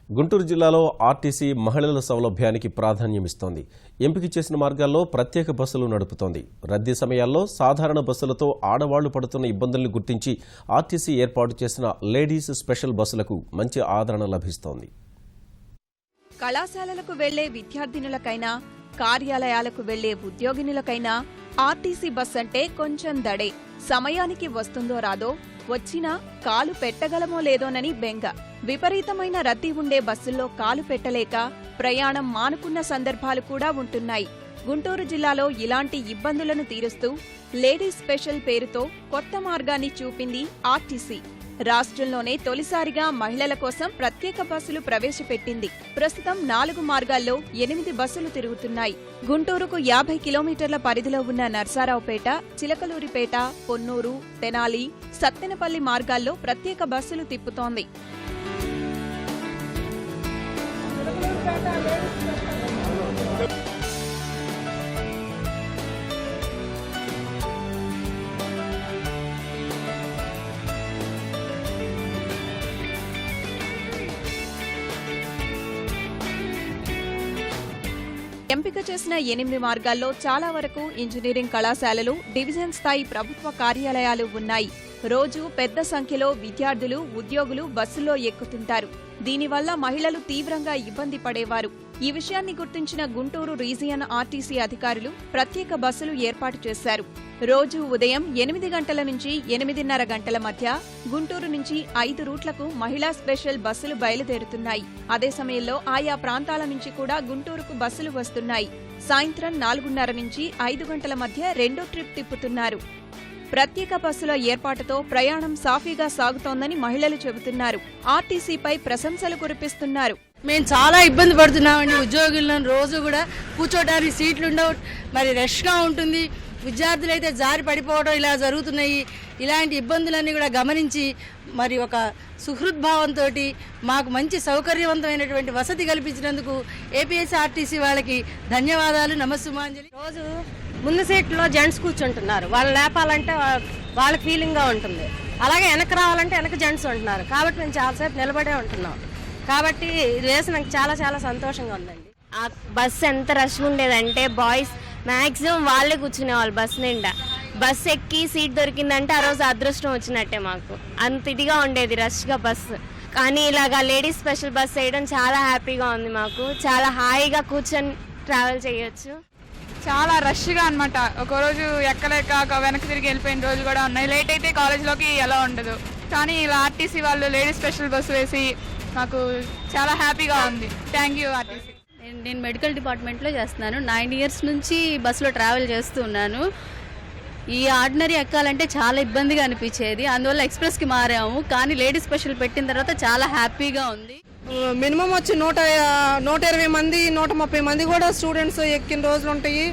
గుంటూరు జిల్లాలో ఆర్టీసీ మహిళల సౌలభ్యానికి ప్రాధాన్యమిస్తోంది. ఎంపిక చేసిన మార్గాల్లో ప్రత్యేక బస్సులు నడుపుతోంది. రద్దీ సమయాల్లో సాధారణ బస్సులతో ఆడవాళ్లు పడుతున్న ఇబ్బందులను గుర్తించి ఆర్టీసీ ఏర్పాటు చేసిన లేడీస్ స్పెషల్ బస్సులకు మంచి ఆదరణ లభిస్తోంది. కళాశాలలకు వెళ్లే విద్యార్థినులకైనా, కార్యాలయాలకు వెళ్లే ఉద్యోగినులకైనా ఆర్టీసీ బస్ అంటే కొంచెం దడే. సమయానికి వస్తుందో రాదో, వచ్చినా కాలు పెట్టగలమో లేదోనని బెంగ. విపరీతమైన రద్దీ ఉండే బస్సుల్లో కాలు పెట్టలేక ప్రయాణం మానుకున్న సందర్భాలు కూడా ఉంటున్నాయి. గుంటూరు జిల్లాలో ఇలాంటి ఇబ్బందులను తీరుస్తూ లేడీస్ స్పెషల్ పేరుతో కొత్త మార్గాన్ని చూపింది ఆర్టీసీ. రాష్ట్రంలోనే తొలిసారిగా మహిళల కోసం ప్రత్యేక బస్సులు ప్రవేశపెట్టింది. ప్రస్తుతం 4 మార్గాల్లో 8 బస్సులు తిరుగుతున్నాయి. గుంటూరుకు 50 కిలోమీటర్ల పరిధిలో ఉన్న నర్సారావుపేట, చిలకలూరిపేట, పొన్నూరు, తెనాలి, సత్తెనపల్లి మార్గాల్లో ప్రత్యేక బస్సులు తిప్పుతోంది. ఎంపిక చేసిన 8 మార్గాల్లో చాలా వరకు ఇంజనీరింగ్ కళాశాలలు, డివిజన్ స్థాయి ప్రభుత్వ కార్యాలయాలు ఉన్నాయి. రోజు పెద్ద సంఖ్యలో విద్యార్థులు, ఉద్యోగులు బస్సుల్లో ఎక్కుతుంటారు. దీనివల్ల మహిళలు తీవ్రంగా ఇబ్బంది పడేవారు. ఈ విషయాన్ని గుర్తించిన గుంటూరు రీజియన్ ఆర్టీసీ అధికారులు ప్రత్యేక బస్సులు ఏర్పాటు చేశారు. రోజు ఉదయం 8 గంటల నుంచి 8:30 గంటల మధ్య గుంటూరు నుంచి 5 రూట్లకు మహిళా స్పెషల్ బస్సులు బయలుదేరుతున్నాయి. అదే సమయంలో ఆయా ప్రాంతాల నుంచి కూడా గుంటూరుకు బస్సులు వస్తున్నాయి. సాయంత్రం 4:30 నుంచి 5 గంటల మధ్య రెండో ట్రిప్ తిప్పుతున్నారు. ప్రత్యేక బస్సుల ఏర్పాటుతో ప్రయాణం సాఫీగా సాగుతోందని మహిళలు చెబుతున్నారు. ఆర్టీసీపై ప్రశంసలు కురిపిస్తున్నారు. మేము చాలా ఇబ్బంది పడుతున్నామండి. ఉద్యోగులను రోజు కూడా కూర్చోడానికి సీట్లు ఉండవు, మరి రష్గా ఉంటుంది. విద్యార్థులైతే జారి పడిపోవడం ఇలా జరుగుతున్నాయి. ఇలాంటి ఇబ్బందులన్నీ కూడా గమనించి మరి ఒక సుహృద్భావంతో మాకు మంచి సౌకర్యవంతమైనటువంటి వసతి కల్పించినందుకు ఏపీఎస్ఆర్టీసీ వాళ్ళకి ధన్యవాదాలు. నమస్సుమాంజలి. రోజు ముందు సీట్లో జెంట్స్ కూర్చుంటున్నారు. వాళ్ళు లేపాలంటే వాళ్ళకి ఫీలింగ్గా ఉంటుంది. అలాగే వెనక్కి రావాలంటే వెనక జెంట్స్ ఉంటున్నారు. కాబట్టి మేము చాలాసేపు నిలబడే ఉంటున్నాం. కాబట్టి ఇది వేసి నాకు చాలా చాలా సంతోషంగా ఉందండి. ఆ బస్సు ఎంత రష్ ఉండేదంటే బాయ్స్ మ్యాక్సిమం వాళ్ళే కూర్చునేవాళ్ళు బస్ నిండా. బస్ ఎక్కి సీట్ దొరికిందంటే ఆ రోజు అదృష్టం వచ్చినట్టే. మాకు అంత ఇదిగా ఉండేది రష్గా బస్సు. కానీ ఇలాగా లేడీస్ స్పెషల్ బస్ వేయడం చాలా హ్యాపీగా ఉంది. మాకు చాలా హాయిగా కూర్చొని ట్రావెల్ చేయొచ్చు. చాలా రష్గా అనమాట. ఒకరోజు ఎక్కలేక వెనక్కి తిరిగి వెళ్ళిపోయిన రోజు కూడా ఉన్నాయి. లేట్ అయితే కాలేజ్లోకి ఎలా ఉండదు. కానీ ఇలా ఆర్టీసీ వాళ్ళు లేడీస్ స్పెషల్ బస్సు వేసి నాకు చాలా హ్యాపీగా ఉంది. Thank you RTC. నేను మెడికల్ డిపార్ట్మెంట్లో చేస్తున్నాను. 9 ఇయర్స్ నుంచి బస్సులో ట్రావెల్ చేస్తూ ఉన్నాను. ఈ ఆర్డినరీ ఎక్కాలంటే చాలా ఇబ్బందిగా అనిపించేది. అందువల్ల ఎక్స్ప్రెస్కి మారాము. కానీ లేడీస్ స్పెషల్ పెట్టిన తర్వాత చాలా హ్యాపీగా ఉంది. మినిమం వచ్చి 120 మంది 130 మంది కూడా స్టూడెంట్స్ ఎక్కిన రోజులు ఉంటాయి.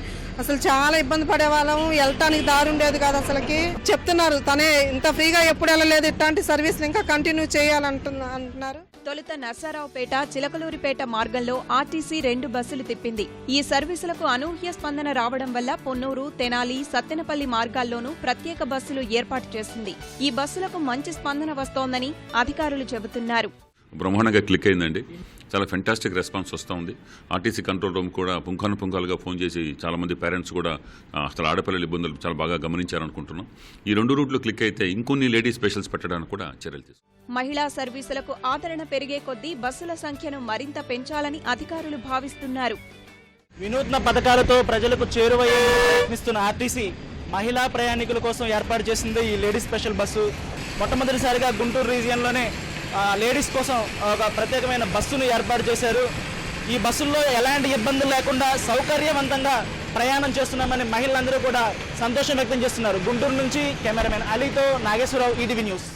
అసలు చాలా ఇబ్బంది పడేవాళ్ళం. వెళ్ళటానికి దారి ఉండేది కాదు. అసలుకి చెప్తున్నారు తనే ఇంత ఫ్రీగా ఎప్పుడు వెళ్ళలేదు. ఇట్లాంటి సర్వీసులు ఇంకా కంటిన్యూ చేయాలంటున్నారు. తొలుత నర్సారావుపేట, చిలకలూరిపేట మార్గంలో ఆర్టీసీ 2 బస్సులు తిప్పింది. ఈ సర్వీసులకు అనూహ్య స్పందన రావడం వల్ల పొన్నూరు, తెనాలి, సత్తెనపల్లి మార్గాల్లోనూ ప్రత్యేక బస్సులు ఏర్పాటు చేసింది. ఈ బస్సులకు మంచి స్పందన వస్తోందని అధికారులు చెబుతున్నారు. బ్రహ్మాండంగా క్లిక్ అయిందండి. చాలా ఫెంటాస్టిక్ రెస్పాన్స్ వస్తూ ఉంది. ఆర్టీసీ కంట్రోల్ రూమ్ కూడా పుంఖానుగా ఫోన్ చేసి చాలామంది పేరెంట్స్ కూడా అసలు ఆడపిల్లల ఇబ్బందులు చాలా బాగా గమనించారనుకుంటున్నాం. ఈ 2 రూట్లు క్లిక్ అయితే ఇంకొన్ని లేడీస్ స్పెషల్స్ పెట్టడానికి కూడా చర్యలు తీసుకుంటాం. మహిళా సర్వీసులకు ఆదరణ పెరిగే కొద్దీ బస్సుల సంఖ్యను మరింత పెంచాలని అధికారులు భావిస్తున్నారు. వినూత్న పథకాలతో ప్రజలకు చేరువయ్యే ప్రయత్నిస్తున్న ఆర్టీసీ మహిళా ప్రయాణికుల కోసం ఏర్పాటు చేసింది ఈ లేడీస్ స్పెషల్ బస్సు. మొట్టమొదటిసారిగా గుంటూరు రీజియన్లోనే లేడీస్ కోసం ఒక ప్రత్యేకమైన బస్సును ఏర్పాటు చేశారు. ఈ బస్సుల్లో ఎలాంటి ఇబ్బందులు లేకుండా సౌకర్యవంతంగా ప్రయాణం చేస్తున్నామని మహిళలందరూ కూడా సంతోషం వ్యక్తం చేస్తున్నారు. గుంటూరు నుంచి కెమెరామెన్ అలీతో నాగేశ్వరరావు, ఈటీవీ న్యూస్.